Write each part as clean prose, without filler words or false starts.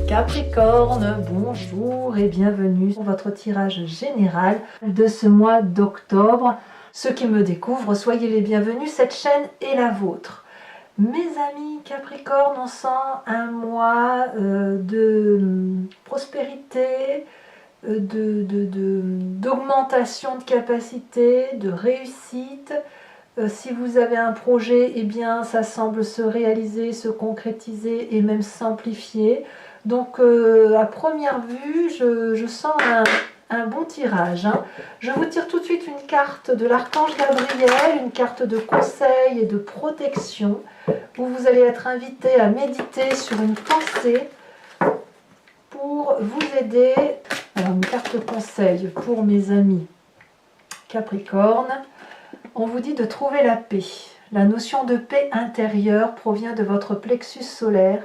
Capricorne, bonjour et bienvenue pour votre tirage général de ce mois d'octobre. Ceux qui me découvrent, soyez les bienvenus, cette chaîne est la vôtre. Mes amis Capricorne, on sent un mois de prospérité, d'augmentation de capacité, de réussite. Si vous avez un projet, eh bien ça semble se réaliser, se concrétiser et même s'amplifier. Donc à première vue, je sens un bon tirage. Je vous tire tout de suite une carte de l'archange Gabriel, une carte de conseil et de protection, où vous allez être invité à méditer sur une pensée pour vous aider. Alors une carte conseil pour mes amis Capricorne. On vous dit de trouver la paix. La notion de paix intérieure provient de votre plexus solaire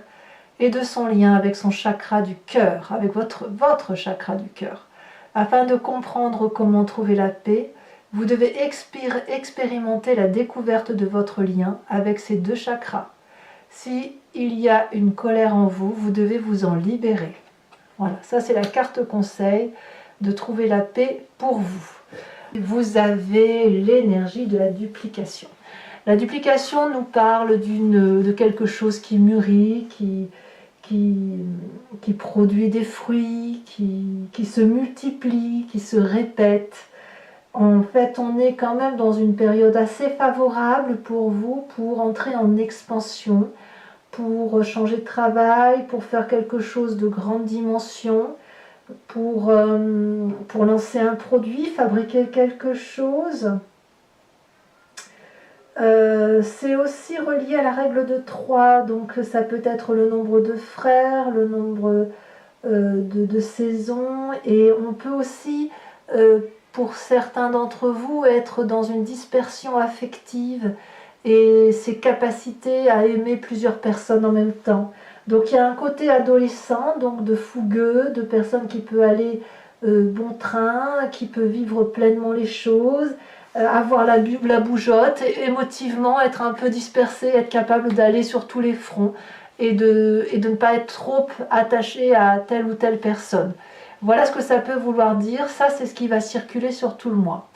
et de son lien avec son chakra du cœur, avec votre chakra du cœur. Afin de comprendre comment trouver la paix, vous devez expérimenter la découverte de votre lien avec ces deux chakras. S'il y a une colère en vous, vous devez vous en libérer. Voilà, ça c'est la carte conseil de trouver la paix pour vous. Vous avez l'énergie de la duplication. La duplication nous parle de quelque chose qui mûrit, qui produit des fruits, qui se multiplie, qui se répète. En fait, on est quand même dans une période assez favorable pour vous, pour entrer en expansion, pour changer de travail, pour faire quelque chose de grande dimension, pour lancer un produit, fabriquer quelque chose. C'est aussi relié à la règle de 3, donc ça peut être le nombre de frères, le nombre de saisons, et on peut aussi, pour certains d'entre vous, être dans une dispersion affective et ses capacités à aimer plusieurs personnes en même temps. Donc il y a un côté adolescent, donc de fougueux, de personne qui peut aller bon train, qui peut vivre pleinement les choses, avoir la bougeotte, et émotivement être un peu dispersé, être capable d'aller sur tous les fronts et de ne pas être trop attaché à telle ou telle personne. Voilà ce que ça peut vouloir dire, ça c'est ce qui va circuler sur tout le mois.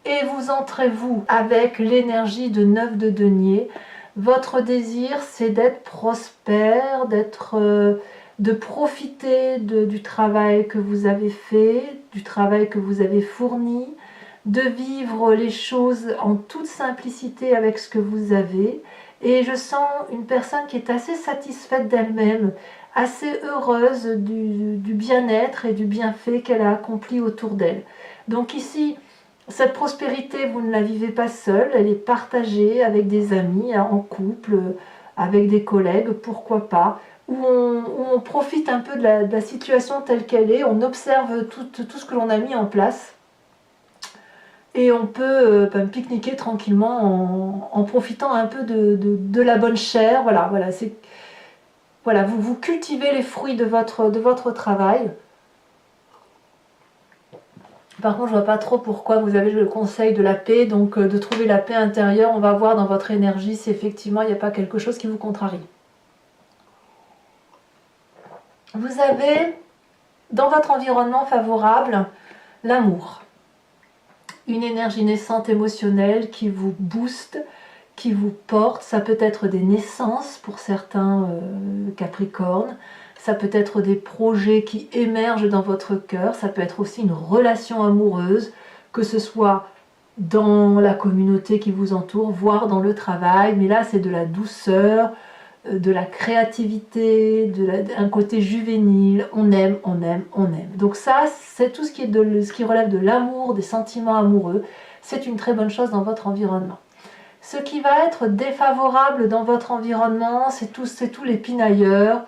Et vous entrez vous avec l'énergie de 9 de denier. Votre désir, c'est d'être prospère, de profiter du travail que vous avez fait, du travail que vous avez fourni, de vivre les choses en toute simplicité avec ce que vous avez. Et je sens une personne qui est assez satisfaite d'elle-même, assez heureuse du bien-être et du bienfait qu'elle a accompli autour d'elle. Donc ici, cette prospérité, vous ne la vivez pas seule, elle est partagée avec des amis, en couple, avec des collègues, pourquoi pas, où on profite un peu de la situation telle qu'elle est, on observe tout ce que l'on a mis en place, et on peut pique-niquer tranquillement en profitant un peu de la bonne chair. Voilà, vous cultivez les fruits de votre travail. Par contre, je ne vois pas trop pourquoi vous avez le conseil de la paix, donc de trouver la paix intérieure. On va voir dans votre énergie si effectivement il n'y a pas quelque chose qui vous contrarie. Vous avez dans votre environnement favorable l'amour. Une énergie naissante émotionnelle qui vous booste, qui vous porte. Ça peut être des naissances pour certains Capricornes. Ça peut être des projets qui émergent dans votre cœur, ça peut être aussi une relation amoureuse, que ce soit dans la communauté qui vous entoure, voire dans le travail, mais là c'est de la douceur, de la créativité, un côté juvénile, on aime, on aime, on aime. Donc ça, c'est tout ce qui relève de l'amour, des sentiments amoureux, c'est une très bonne chose dans votre environnement. Ce qui va être défavorable dans votre environnement, c'est tous les pinailleurs,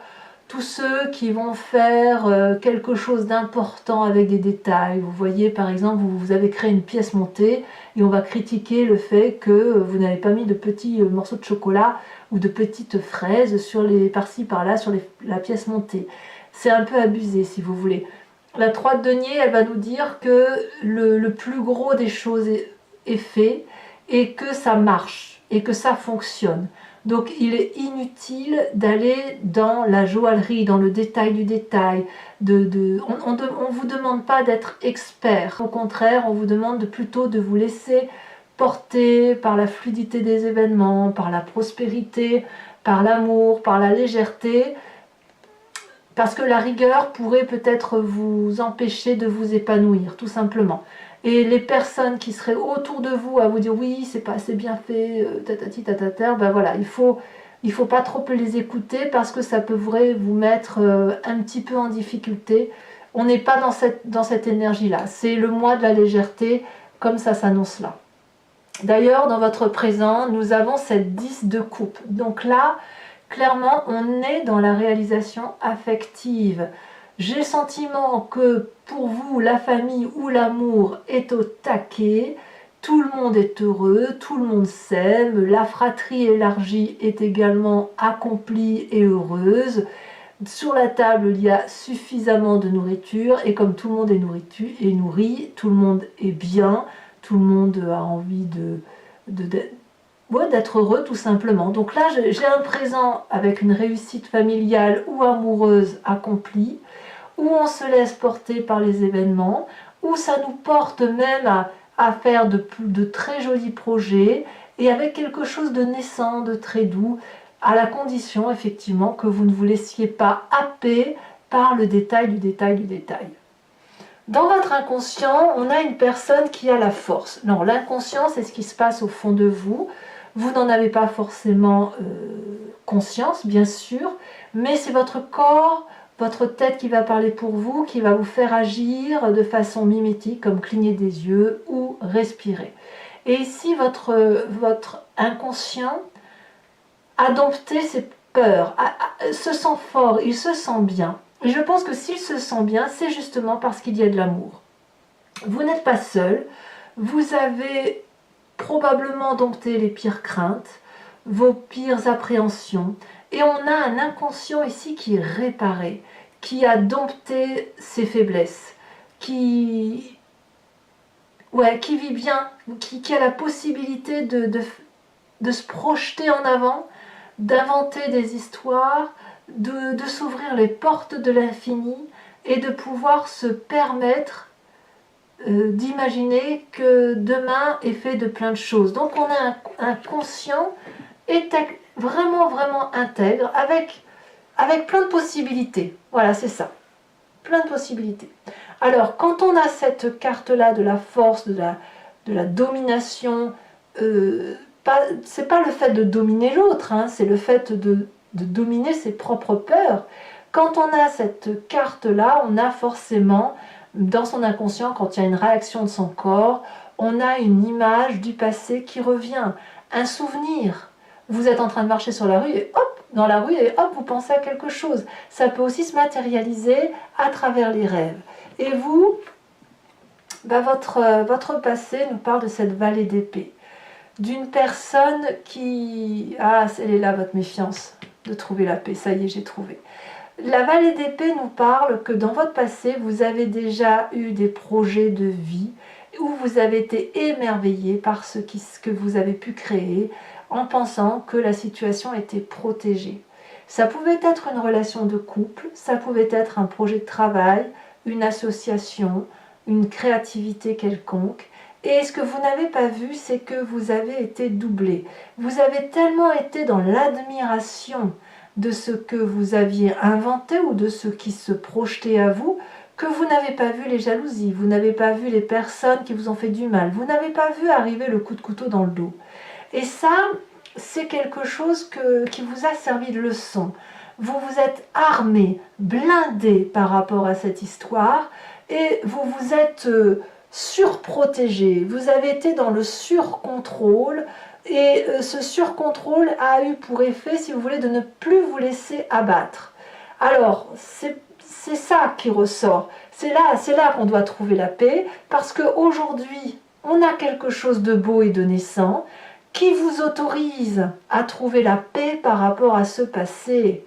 tous ceux qui vont faire quelque chose d'important avec des détails. Vous voyez, par exemple, vous avez créé une pièce montée et on va critiquer le fait que vous n'avez pas mis de petits morceaux de chocolat ou de petites fraises par-ci par-là sur la pièce montée. C'est un peu abusé, si vous voulez. La 3 de denier, elle va nous dire que le plus gros des choses est fait et que ça marche et que ça fonctionne. Donc il est inutile d'aller dans la joaillerie, dans le détail du détail. On ne vous demande pas d'être expert. Au contraire, on vous demande plutôt de vous laisser porter par la fluidité des événements, par la prospérité, par l'amour, par la légèreté, parce que la rigueur pourrait peut-être vous empêcher de vous épanouir, tout simplement. Et les personnes qui seraient autour de vous à vous dire oui, c'est pas assez bien fait, tatati tatata, ben voilà, il faut pas trop les écouter parce que ça pourrait vous mettre un petit peu en difficulté. On n'est pas dans cette énergie-là. C'est le mois de la légèreté, comme ça s'annonce là. D'ailleurs, dans votre présent, nous avons cette 10 de coupe. Donc là, clairement, on est dans la réalisation affective. J'ai le sentiment que pour vous, la famille ou l'amour est au taquet. Tout le monde est heureux, tout le monde s'aime. La fratrie élargie est également accomplie et heureuse. Sur la table, il y a suffisamment de nourriture. Et comme tout le monde est nourri, tout le monde est bien. Tout le monde a envie d'être heureux tout simplement. Donc là, j'ai un présent avec une réussite familiale ou amoureuse accomplie, où on se laisse porter par les événements, où ça nous porte même à faire de très jolis projets, et avec quelque chose de naissant, de très doux, à la condition effectivement que vous ne vous laissiez pas happer par le détail du détail du détail. Dans votre inconscient, on a une personne qui a la force. Non, l'inconscient, c'est ce qui se passe au fond de vous. Vous n'en avez pas forcément conscience, bien sûr, mais c'est votre corps, votre tête qui va parler pour vous, qui va vous faire agir de façon mimétique, comme cligner des yeux ou respirer. Et ici, votre inconscient a dompté ses peurs, se sent fort, il se sent bien. Et je pense que s'il se sent bien, c'est justement parce qu'il y a de l'amour. Vous n'êtes pas seul, vous avez probablement dompté les pires craintes, vos pires appréhensions, et on a un inconscient ici qui est réparé, qui a dompté ses faiblesses, qui vit bien, qui a la possibilité de se projeter en avant, d'inventer des histoires, de s'ouvrir les portes de l'infini et de pouvoir se permettre d'imaginer que demain est fait de plein de choses. Donc on a un conscient vraiment, vraiment intègre avec plein de possibilités. Voilà, c'est ça. Plein de possibilités. Alors, quand on a cette carte-là de la force, de la domination, c'est pas le fait de dominer l'autre, hein, c'est le fait de dominer ses propres peurs. Quand on a cette carte-là, on a forcément, dans son inconscient, quand il y a une réaction de son corps, on a une image du passé qui revient, un souvenir. Vous êtes en train de marcher sur la rue et hop, dans la rue, et hop, vous pensez à quelque chose. Ça peut aussi se matérialiser à travers les rêves. Et vous, votre passé nous parle de cette vallée d'épée. D'une personne qui... Ah, elle est là, votre méfiance de trouver la paix. Ça y est, j'ai trouvé. La vallée d'épée nous parle que dans votre passé, vous avez déjà eu des projets de vie où vous avez été émerveillé par ce que vous avez pu créer en pensant que la situation était protégée. Ça pouvait être une relation de couple, ça pouvait être un projet de travail, une association, une créativité quelconque. Et ce que vous n'avez pas vu, c'est que vous avez été doublé. Vous avez tellement été dans l'admiration de ce que vous aviez inventé ou de ce qui se projetait à vous, que vous n'avez pas vu les jalousies, vous n'avez pas vu les personnes qui vous ont fait du mal, vous n'avez pas vu arriver le coup de couteau dans le dos. Et ça, c'est quelque chose qui vous a servi de leçon. Vous vous êtes armé, blindé par rapport à cette histoire et vous vous êtes surprotégé. Vous avez été dans le surcontrôle et ce surcontrôle a eu pour effet, si vous voulez, de ne plus vous laisser abattre. Alors, c'est ça qui ressort. C'est là qu'on doit trouver la paix parce qu'aujourd'hui, on a quelque chose de beau et de naissant qui vous autorise à trouver la paix par rapport à ce passé.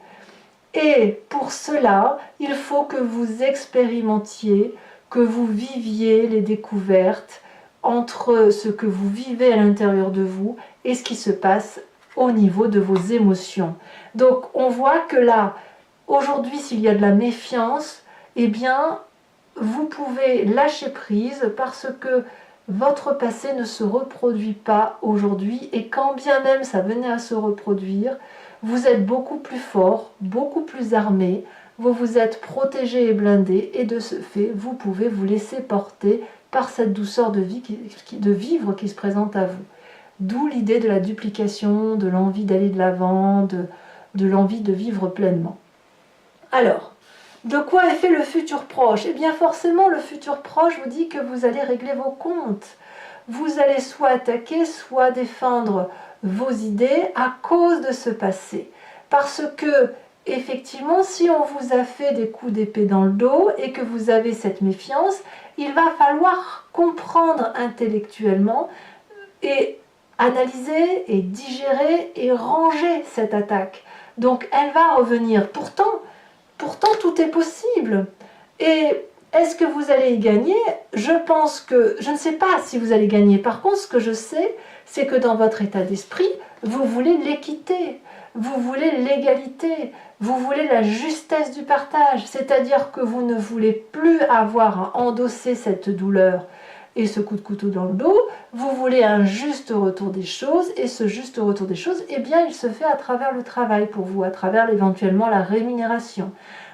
Et pour cela, il faut que vous expérimentiez, que vous viviez les découvertes entre ce que vous vivez à l'intérieur de vous et ce qui se passe au niveau de vos émotions. Donc on voit que là, aujourd'hui, s'il y a de la méfiance, eh bien, vous pouvez lâcher prise parce que votre passé ne se reproduit pas aujourd'hui, et quand bien même ça venait à se reproduire, vous êtes beaucoup plus fort, beaucoup plus armé, vous vous êtes protégé et blindé, et de ce fait, vous pouvez vous laisser porter par cette douceur de vivre qui se présente à vous. D'où l'idée de la duplication, de l'envie d'aller de l'avant, de l'envie de vivre pleinement. Alors, de quoi est fait le futur proche? Eh bien forcément, le futur proche vous dit que vous allez régler vos comptes. Vous allez soit attaquer, soit défendre vos idées à cause de ce passé. Parce que, effectivement, si on vous a fait des coups d'épée dans le dos et que vous avez cette méfiance, il va falloir comprendre intellectuellement et analyser et digérer et ranger cette attaque. Donc elle va revenir. Pourtant, tout est possible. Et est-ce que vous allez y gagner? Je pense que, je ne sais pas si vous allez gagner. Par contre, ce que je sais, c'est que dans votre état d'esprit, vous voulez l'équité, vous voulez l'égalité, vous voulez la justesse du partage. C'est-à-dire que vous ne voulez plus avoir à endosser cette douleur et ce coup de couteau dans le dos, vous voulez un juste retour des choses, et ce juste retour des choses, eh bien, il se fait à travers le travail pour vous, à travers éventuellement la rémunération,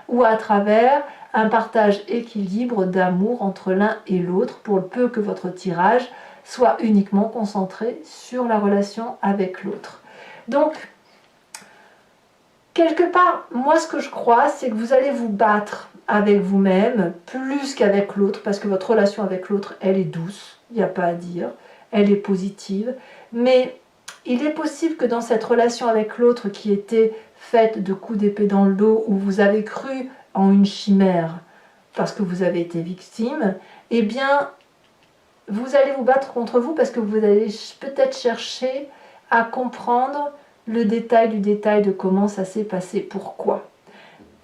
ou à travers un partage équilibre d'amour entre l'un et l'autre, pour le peu que votre tirage soit uniquement concentré sur la relation avec l'autre. Donc, quelque part, moi ce que je crois, c'est que vous allez vous battre avec vous-même plus qu'avec l'autre, parce que votre relation avec l'autre, elle est douce, il n'y a pas à dire, elle est positive, mais il est possible que dans cette relation avec l'autre qui était faite de coups d'épée dans le dos, où vous avez cru en une chimère parce que vous avez été victime, eh bien vous allez vous battre contre vous, parce que vous allez peut-être chercher à comprendre le détail du détail de comment ça s'est passé, pourquoi.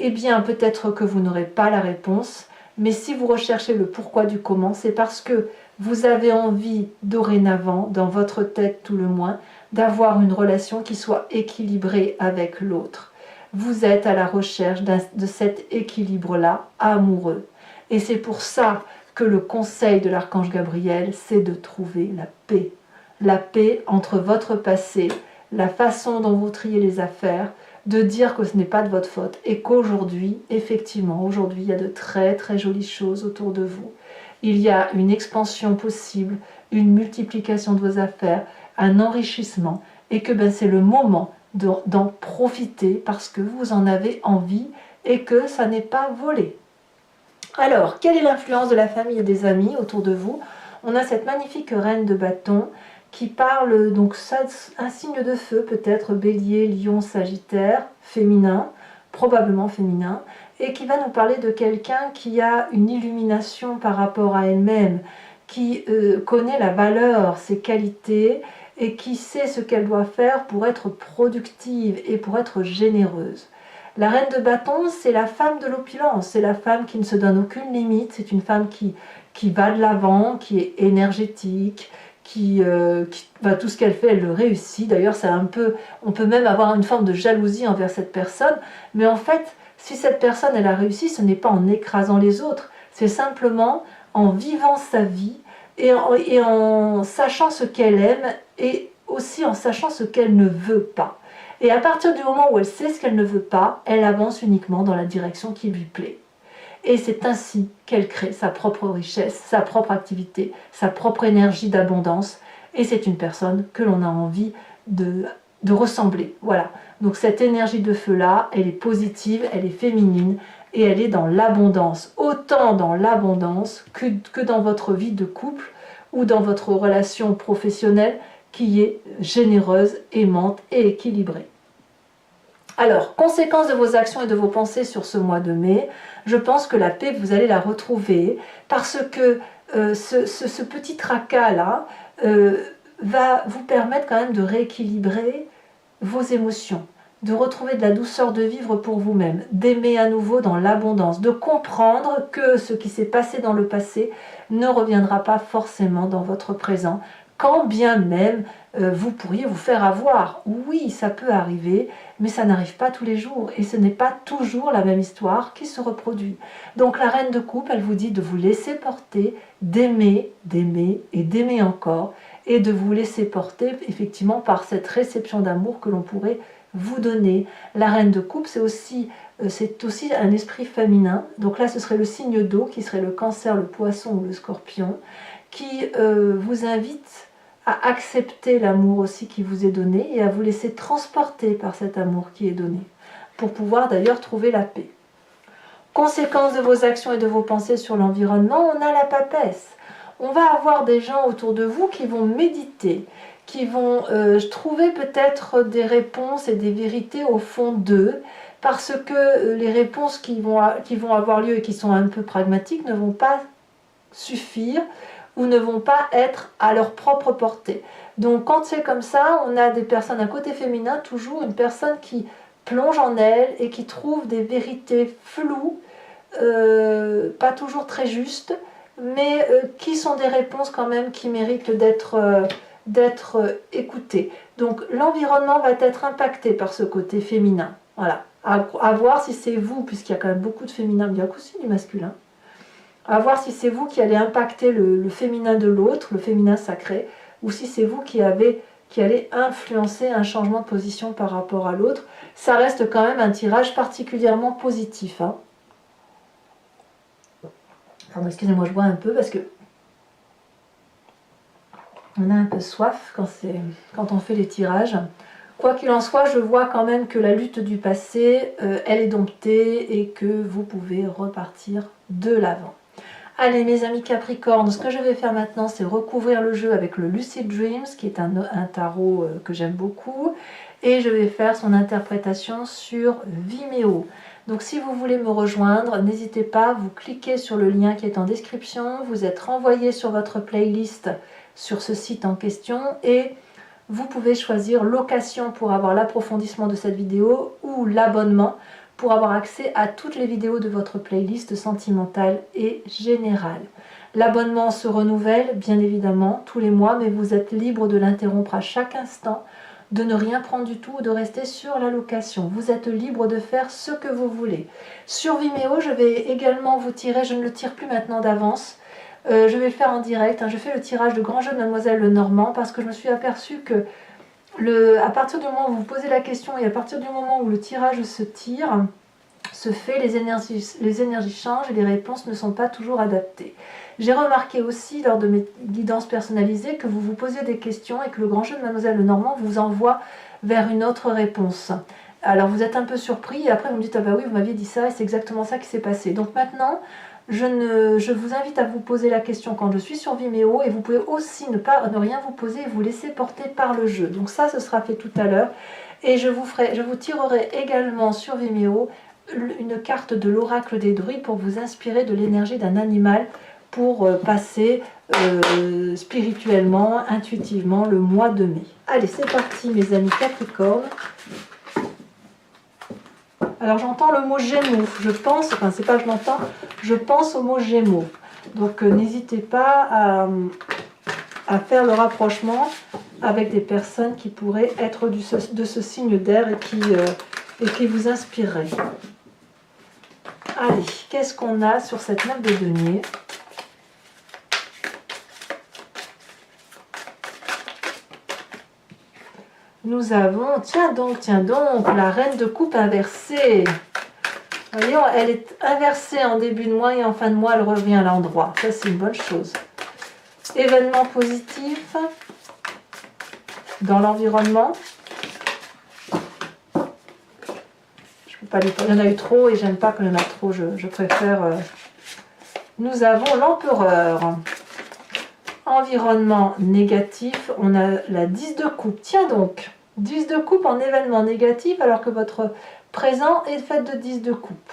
Eh bien, peut-être que vous n'aurez pas la réponse, mais si vous recherchez le pourquoi du comment, c'est parce que vous avez envie, dorénavant, dans votre tête tout le moins, d'avoir une relation qui soit équilibrée avec l'autre. Vous êtes à la recherche de cet équilibre-là, amoureux. Et c'est pour ça que le conseil de l'archange Gabriel, c'est de trouver la paix. La paix entre votre passé, la façon dont vous triez les affaires, de dire que ce n'est pas de votre faute et qu'aujourd'hui, effectivement, aujourd'hui, il y a de très très jolies choses autour de vous. Il y a une expansion possible, une multiplication de vos affaires, un enrichissement, et que c'est le moment d'en profiter parce que vous en avez envie et que ça n'est pas volé. Alors, quelle est l'influence de la famille et des amis autour de vous? On a cette magnifique reine de bâton qui parle, donc ça, un signe de feu, peut-être Bélier, Lion, Sagittaire, féminin, probablement féminin, et qui va nous parler de quelqu'un qui a une illumination par rapport à elle-même, qui connaît la valeur, ses qualités, et qui sait ce qu'elle doit faire pour être productive et pour être généreuse. La reine de bâton, c'est la femme de l'opulence, c'est la femme qui ne se donne aucune limite, c'est une femme qui va de l'avant, qui est énergétique, tout ce qu'elle fait, elle le réussit. D'ailleurs, on peut même avoir une forme de jalousie envers cette personne, mais en fait, si cette personne, elle a réussi, ce n'est pas en écrasant les autres, c'est simplement en vivant sa vie et en sachant ce qu'elle aime et aussi en sachant ce qu'elle ne veut pas. Et à partir du moment où elle sait ce qu'elle ne veut pas, elle avance uniquement dans la direction qui lui plaît. Et c'est ainsi qu'elle crée sa propre richesse, sa propre activité, sa propre énergie d'abondance. Et c'est une personne que l'on a envie de ressembler. Voilà. Donc cette énergie de feu-là, elle est positive, elle est féminine et elle est dans l'abondance. Autant dans l'abondance que dans votre vie de couple ou dans votre relation professionnelle qui est généreuse, aimante et équilibrée. Alors, conséquence de vos actions et de vos pensées sur ce mois de mai, je pense que la paix, vous allez la retrouver parce que ce petit tracas-là va vous permettre quand même de rééquilibrer vos émotions, de retrouver de la douceur de vivre pour vous-même, d'aimer à nouveau dans l'abondance, de comprendre que ce qui s'est passé dans le passé ne reviendra pas forcément dans votre présent, quand bien même vous pourriez vous faire avoir. Oui, ça peut arriver, mais ça n'arrive pas tous les jours et ce n'est pas toujours la même histoire qui se reproduit. Donc la reine de coupe, elle vous dit de vous laisser porter, d'aimer, d'aimer et d'aimer encore, et de vous laisser porter effectivement par cette réception d'amour que l'on pourrait vous donner. La reine de coupe, c'est aussi un esprit féminin. Donc là, ce serait le signe d'eau qui serait le Cancer, le Poisson ou le Scorpion, qui vous invite à accepter l'amour aussi qui vous est donné et à vous laisser transporter par cet amour qui est donné, pour pouvoir d'ailleurs trouver la paix. Conséquence de vos actions et de vos pensées sur l'environnement, on a la papesse. On va avoir des gens autour de vous qui vont méditer, qui vont trouver peut-être des réponses et des vérités au fond d'eux, parce que les réponses qui vont avoir lieu et qui sont un peu pragmatiques ne vont pas suffire ou ne vont pas être à leur propre portée. Donc quand c'est comme ça, on a des personnes, un côté féminin, toujours une personne qui plonge en elle et qui trouve des vérités floues, pas toujours très justes, mais qui sont des réponses quand même qui méritent d'être écoutées. Donc l'environnement va être impacté par ce côté féminin. Voilà. À voir si c'est vous, puisqu'il y a quand même beaucoup de féminin, bien aussi du masculin, à voir si c'est vous qui allez impacter le féminin de l'autre, le féminin sacré, ou si c'est vous qui allez influencer un changement de position par rapport à l'autre. Ça reste quand même un tirage particulièrement positif. Hein. Pardon, excusez-moi, je bois un peu parce que on a un peu soif quand on fait les tirages. Quoi qu'il en soit, je vois quand même que la lutte du passé, elle est domptée et que vous pouvez repartir de l'avant. Allez mes amis Capricorne, ce que je vais faire maintenant, c'est recouvrir le jeu avec le Lucid Dreams, qui est un tarot que j'aime beaucoup. Et je vais faire son interprétation sur Vimeo. Donc si vous voulez me rejoindre, n'hésitez pas, vous cliquez sur le lien qui est en description. Vous êtes renvoyé sur votre playlist sur ce site en question. Et vous pouvez choisir location pour avoir l'approfondissement de cette vidéo ou l'abonnement pour avoir accès à toutes les vidéos de votre playlist sentimentale et générale. L'abonnement se renouvelle bien évidemment tous les mois, mais vous êtes libre de l'interrompre à chaque instant, de ne rien prendre du tout ou de rester sur la location. Vous êtes libre de faire ce que vous voulez. Sur Vimeo, je vais également vous tirer, je ne le tire plus maintenant d'avance, je vais le faire en direct. Je fais le tirage de Grand Jeu de Mademoiselle Lenormand parce que je me suis aperçue que à partir du moment où vous posez la question et à partir du moment où le tirage se fait, les énergies changent et les réponses ne sont pas toujours adaptées. J'ai remarqué aussi lors de mes guidances personnalisées que vous vous posez des questions et que le Grand Jeu de Mademoiselle Lenormand vous envoie vers une autre réponse. Alors vous êtes un peu surpris et après vous me dites « Ah bah oui, vous m'aviez dit ça et c'est exactement ça qui s'est passé ». Donc maintenant, je vous invite à vous poser la question quand je suis sur Vimeo et vous pouvez aussi ne rien vous poser et vous laisser porter par le jeu. Donc ça, ce sera fait tout à l'heure et je vous tirerai également sur Vimeo une carte de l'oracle des druides pour vous inspirer de l'énergie d'un animal pour passer spirituellement, intuitivement le mois de mai. Allez, c'est parti mes amis Capricorne. Alors j'entends le mot Gémeaux, je pense, enfin c'est pas je l'entends, je pense au mot Gémeaux. Donc n'hésitez pas à faire le rapprochement avec des personnes qui pourraient être de ce signe d'air et qui vous inspireraient. Allez, qu'est-ce qu'on a sur cette 9 de denier? Nous avons, tiens donc, la reine de coupe inversée. Voyons, elle est inversée en début de mois et en fin de mois, elle revient à l'endroit. Ça, c'est une bonne chose. Événement positif dans l'environnement. Je peux pas les... Il y en a eu trop et j'aime pas qu'il y en a trop. Je préfère... Nous avons l'empereur. Environnement négatif, on a la 10 de coupe. Tiens donc, 10 de coupe en événement négatif alors que votre présent est fait de 10 de coupe.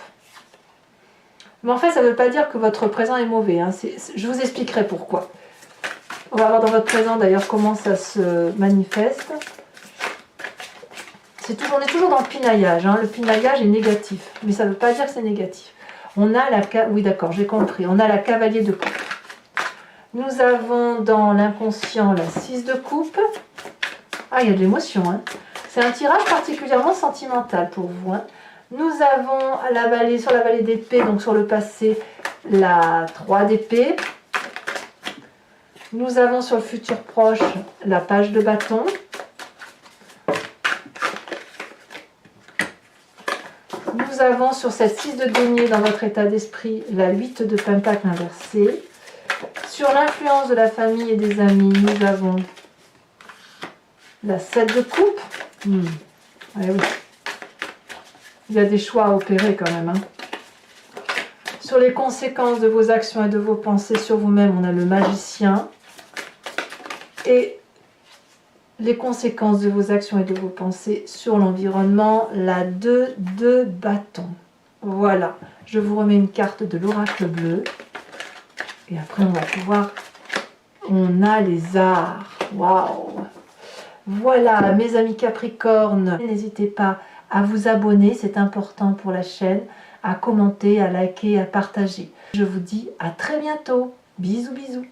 Mais en fait, ça ne veut pas dire que votre présent est mauvais. Hein. Je vous expliquerai pourquoi. On va voir dans votre présent d'ailleurs comment ça se manifeste. On est toujours dans le pinaillage. Hein. Le pinaillage est négatif, mais ça ne veut pas dire que c'est négatif. On a la... Oui d'accord, j'ai compris. On a la cavalier de coupe. Nous avons dans l'inconscient la 6 de coupe. Ah, il y a de l'émotion, hein. C'est un tirage particulièrement sentimental pour vous, hein. Nous avons à la vallée, sur la vallée d'épée, donc sur le passé, la 3 d'épée. Nous avons sur le futur proche la page de bâton. Nous avons sur cette 6 de denier dans votre état d'esprit la 8 de pentacle inversée. Sur l'influence de la famille et des amis, nous avons la 7 de coupe. Ouais, oui. Il y a des choix à opérer quand même, hein. Sur les conséquences de vos actions et de vos pensées sur vous-même, on a le magicien. Et les conséquences de vos actions et de vos pensées sur l'environnement, la 2 de bâton. Voilà, je vous remets une carte de l'oracle bleu. Et après, on va pouvoir... On a les arts. Waouh! Voilà, mes amis Capricorne, n'hésitez pas à vous abonner, c'est important pour la chaîne, à commenter, à liker, à partager. Je vous dis à très bientôt. Bisous, bisous.